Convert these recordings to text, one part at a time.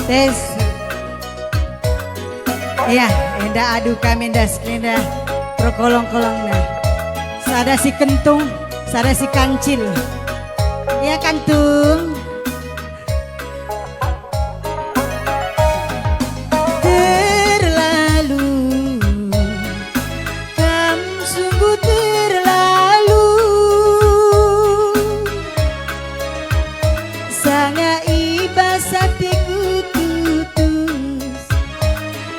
Tes. Iya, endah aduka mendas endah prokolong-kolong nah. Sada si kentung, sada si kancil. Iya kantung. Terlalu, kamu sungguh terlalu. Sangat ibas hatiku tutus.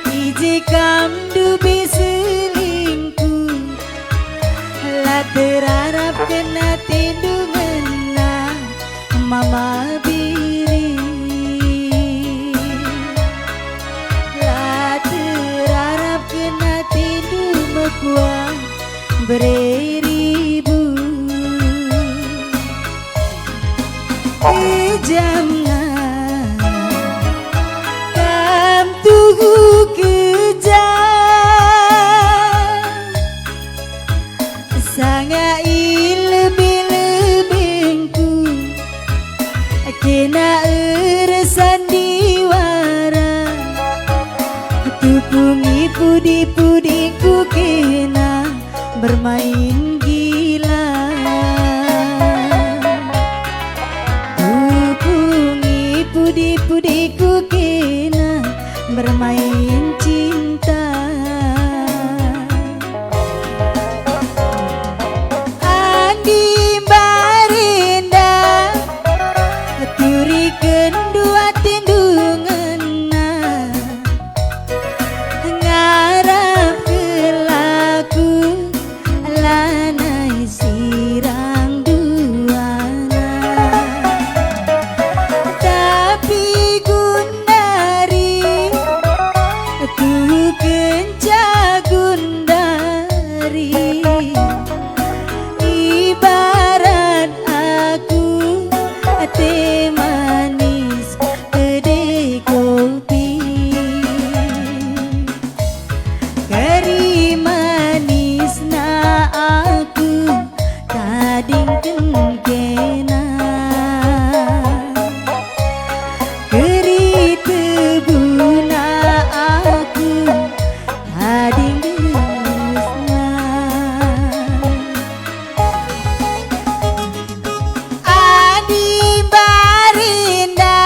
Ijikam dubi selingkuh. Lah terharap kena tindungan nah mama biri. Lah terharap kena tindung mekuah beribu. Kejamlah kam tuhu kejam. Sangat lebih-lebihku kena eresan diwara. Tupungi pudi-pudiku kena bermain gila. Tupungi pudi-pudiku kena bermain cinta. Andi barinda turi kedua tindungan ngarap kelaku lanai sirang duana. Tapi gundari tuh kenca gundari. Ibarat aku teh manis kedai kopi. Keri manis na aku kading kena. Keri tebuna aku kading geusna. Adi barinda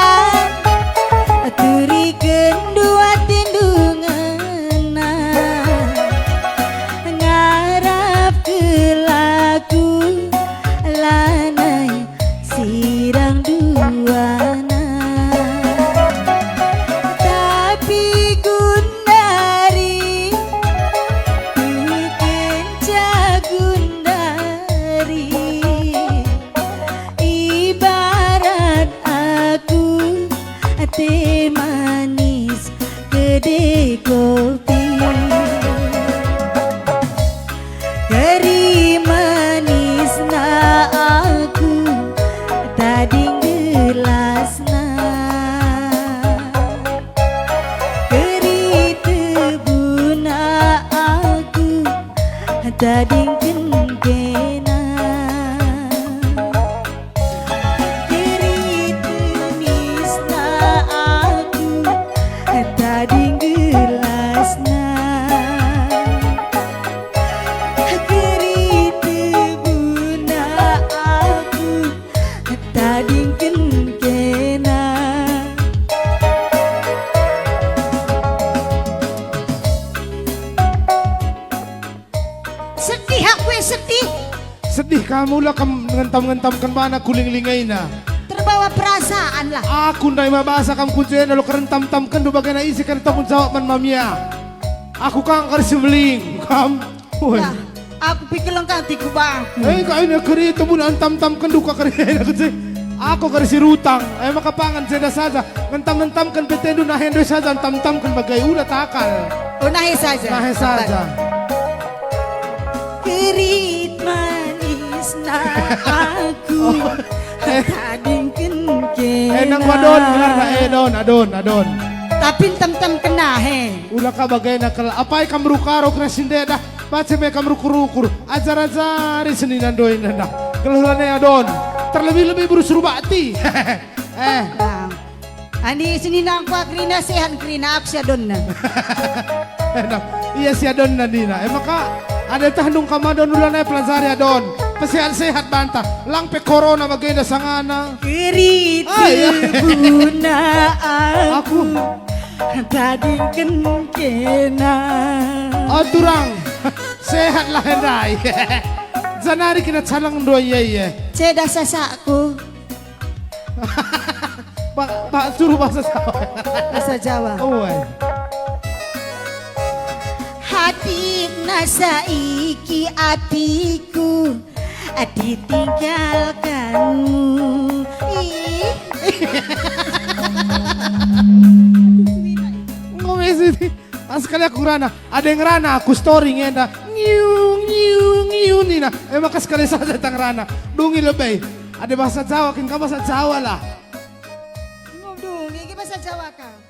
turi kedua tindungan ngarap kelaku lanai sirang duana. Tapi gundari tuh kenca gundari. Ibarat aku teh manis kedai kopi. Keri manis na aku tadi gelas na. Keri tebuna aku tadi kena. Keri tenis na aku tadi gelas na. Keri tebuna aku tadi kena. Sedih aku sedih. Sedih kamu lah ngentam-ngentamkan mana kuling-lingay na. Terbawa perasaan lah. Aku nday mabasa kamu kuncian lalu kerentam-tamkan do bagai na isi kan tanggung jawab man mamia. Aku kang karisi meling kam. Woi. Lah, aku pikir lengkap tiku bang. Kain na kari itu pun antam-tamkan duka kari na kasi. Aku karisi rutang. Makapangan seda saja. Ngentam-ngentamkan petendo na hendo saja antam-tamkan bagai ulat akal. Oh nahi saja. Nahe saja. Kerit manis na aku tadi kena. Nang wadon na adon. Tapi tem-tem kena he. Ulah ka bagay na kala. Apay kamrukaro kresinde dah. Baca me kamrukur-ukur. Ajar-ajari seninan doin dah. Keluhan ya don. Terlebih-lebih bersuruh bakti. Bang, Ani sini na ako krina sehan krina ako siya doon na. Iya siya doon na Nina. Maka ada tahnung kama doon ulan ay plansarya doon. Pasihan-sehat banta. Lang pe corona maganda sa ngana. Kerita Ay, buna Aku. tadi kena. Turang. Sehat lah henday. Zanari kina calang doon ye. Seda sasaku Pak suruh bahasa Jawa. bahasa Jawa. Oh, ay. Hati nasaiki atiku ditinggalkanmu. Ih. Ngomong sih. Sekali aku rana. Ada yang rana aku story ngenda. Ngiu Nina. Maka sekali saja tang rana. Dungi lebih. Ada bahasa Jawa, kan kamu bahasa Jawa lah. Ngomong dong, ini bahasa Jawa kah?